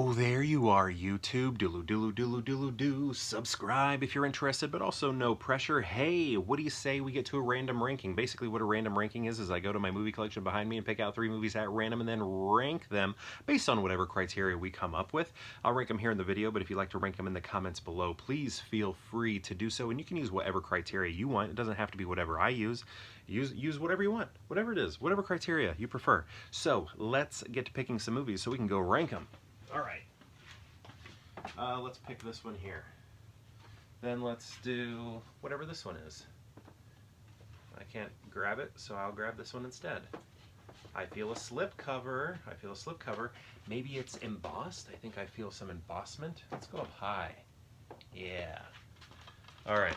Oh, there you are, YouTube. Do. Subscribe if you're interested, but also no pressure. Hey, what do you say we get to a random ranking? Basically, what a random ranking is I go to my movie collection behind me and pick out 3 movies at random and then rank them based on whatever criteria we come up with. I'll rank them here in the video, but if you'd like to rank them in the comments below, please feel free to do so. And you can use whatever criteria you want. It doesn't have to be whatever I use. Use whatever you want, whatever it is, whatever criteria you prefer. So let's get to picking some movies so we can go rank them. All right. Let's pick this one here. Then let's do whatever this one is. I can't grab it, so I'll grab this one instead. I feel a slipcover. Maybe it's embossed. I think I feel some embossment. Let's go up high. Yeah. All right.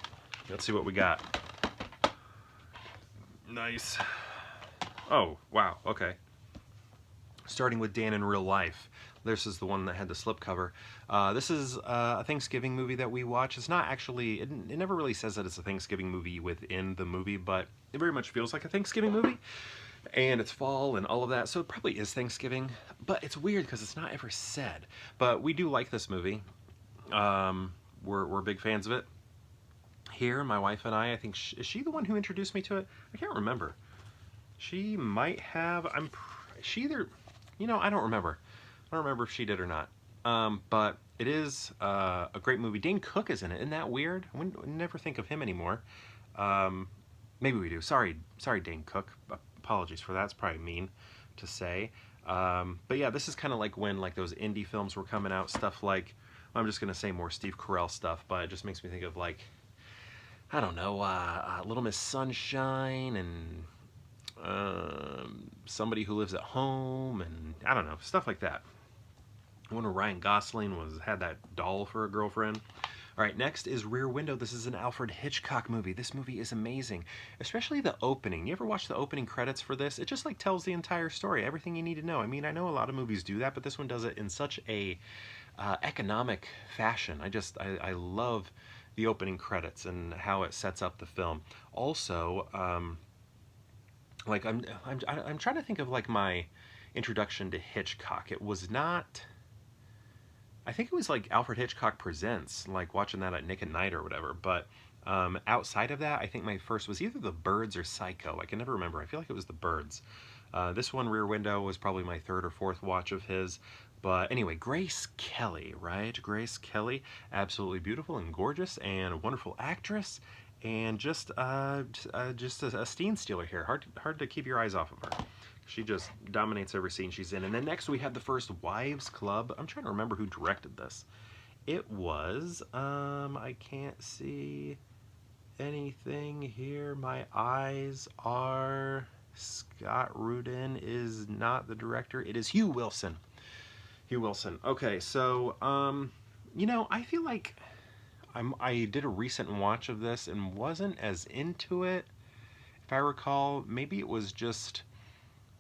Let's see what we got. Nice. Oh, wow. Okay. Starting with Dan in Real Life. This is the one that had the slipcover. This is a Thanksgiving movie that we watch. It's not actually, it never really says that it's a Thanksgiving movie within the movie, but it very much feels like a Thanksgiving movie. And it's fall and all of that, so it probably is Thanksgiving. But it's weird because it's not ever said. But we do like this movie. We're big fans of it. Here, my wife and I think, is she the one who introduced me to it? I can't remember. She might have, she either, I don't remember. I don't remember if she did or not. But it is a great movie. Dane Cook is in it. Isn't that weird? We never think of him anymore. Maybe we do. Sorry, Dane Cook. Apologies for that. It's probably mean to say. But yeah, this is kind of like when those indie films were coming out. Stuff like, I'm just going to say more Steve Carell stuff, but it just makes me think of I don't know, Little Miss Sunshine and Somebody Who Lives at Home and I don't know, stuff like that. I wonder Ryan Gosling had that doll for a girlfriend. All right, next is Rear Window. This is an Alfred Hitchcock movie. This movie is amazing, especially the opening. You ever watch the opening credits for this? It just tells the entire story, everything you need to know. I mean, I know a lot of movies do that, but this one does it in such a economic fashion. I love the opening credits and how it sets up the film. Also, I'm trying to think of my introduction to Hitchcock. It was not. I think it was Alfred Hitchcock Presents, watching that at Nick at Night or whatever. But outside of that, I think my first was either The Birds or Psycho. I can never remember. I feel like it was The Birds. This one, Rear Window, was probably my 3rd or 4th watch of his. But anyway, Grace Kelly, right? Grace Kelly, absolutely beautiful and gorgeous and a wonderful actress. And just a scene stealer here. Hard to keep your eyes off of her. She just dominates every scene she's in. And then next we have The First Wives Club. I'm trying to remember who directed this. It was, I can't see anything here. My eyes are, Scott Rudin is not the director. It is Hugh Wilson. Hugh Wilson. Okay, so, I feel like I did a recent watch of this and wasn't as into it. If I recall, maybe it was just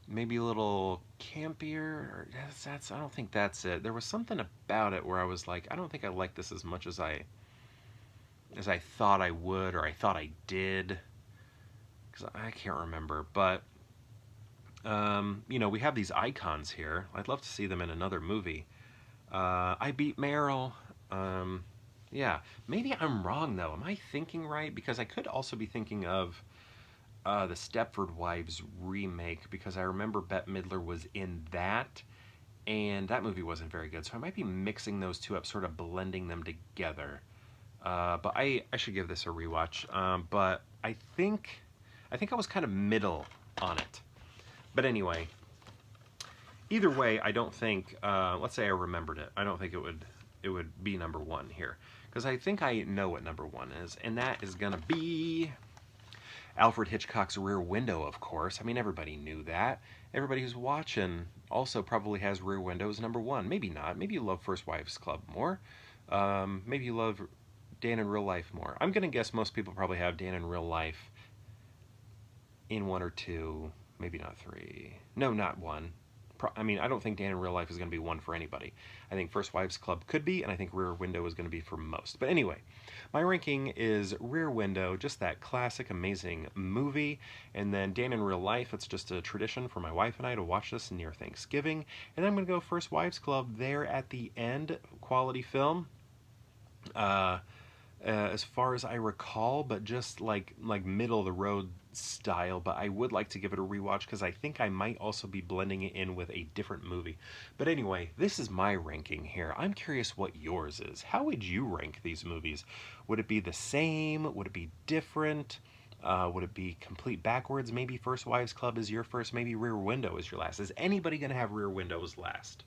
maybe a little campier. Or I don't think that's it. There was something about it where I was like, I don't think I like this as much as I thought I would, or I thought I did, because I can't remember. But we have these icons here. I'd love to see them in another movie. I Beat Meryl. Yeah, maybe I'm wrong though. Am I thinking right? Because I could also be thinking of the Stepford Wives remake, because I remember Bette Midler was in that, and that movie wasn't very good. So I might be mixing those two up, sort of blending them together. But I should give this a rewatch. But I think I was kind of middle on it. But anyway, either way, I don't think, let's say I remembered it. I don't think it would be number 1 here, because I think I know what number 1 is, and that is gonna be Alfred Hitchcock's Rear Window, of course. I mean, everybody knew that. Everybody who's watching also probably has Rear Window as number 1. Maybe not. Maybe you love First Wives Club more. Maybe you love Dan in Real Life more. I'm gonna guess most people probably have Dan in Real Life in 1 or 2. Maybe not 3. No, not 1. I mean, I don't think Dan in Real Life is going to be one for anybody. I think First Wives Club could be, and I think Rear Window is going to be for most. But anyway, my ranking is Rear Window, just that classic, amazing movie. And then Dan in Real Life, it's just a tradition for my wife and I to watch this near Thanksgiving. And I'm going to go First Wives Club there at the end, quality film. Uh, as far as I recall, but just like middle of the road style. But I would like to give it a rewatch because I think I might also be blending it in with a different movie. But anyway, this is my ranking here. I'm curious what yours is. How would you rank these movies? Would it be the same? Would it be different? Would it be complete backwards? Maybe First Wives Club is your first. Maybe Rear Window is your last. Is anybody going to have Rear Windows last?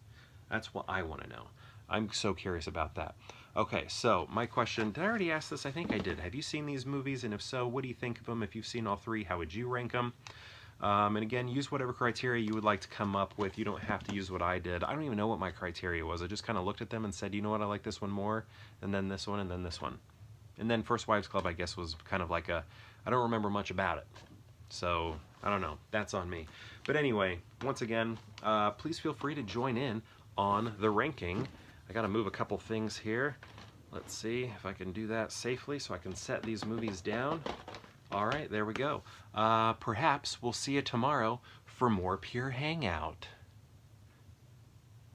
That's what I want to know. I'm so curious about that. Okay, so my question, did I already ask this? I think I did. Have you seen these movies? And if so, what do you think of them? If you've seen all three, how would you rank them? And again, use whatever criteria you would like to come up with. You don't have to use what I did. I don't even know what my criteria was. I just kind of looked at them and said, you know what, I like this one more, and then this one, and then this one. And then First Wives Club, I guess, was kind of like I don't remember much about it. So, I don't know. That's on me. But anyway, once again, please feel free to join in on the ranking. I got to move a couple things here. Let's see if I can do that safely so I can set these movies down. All right, there we go. Perhaps we'll see you tomorrow for more Pure Hangout.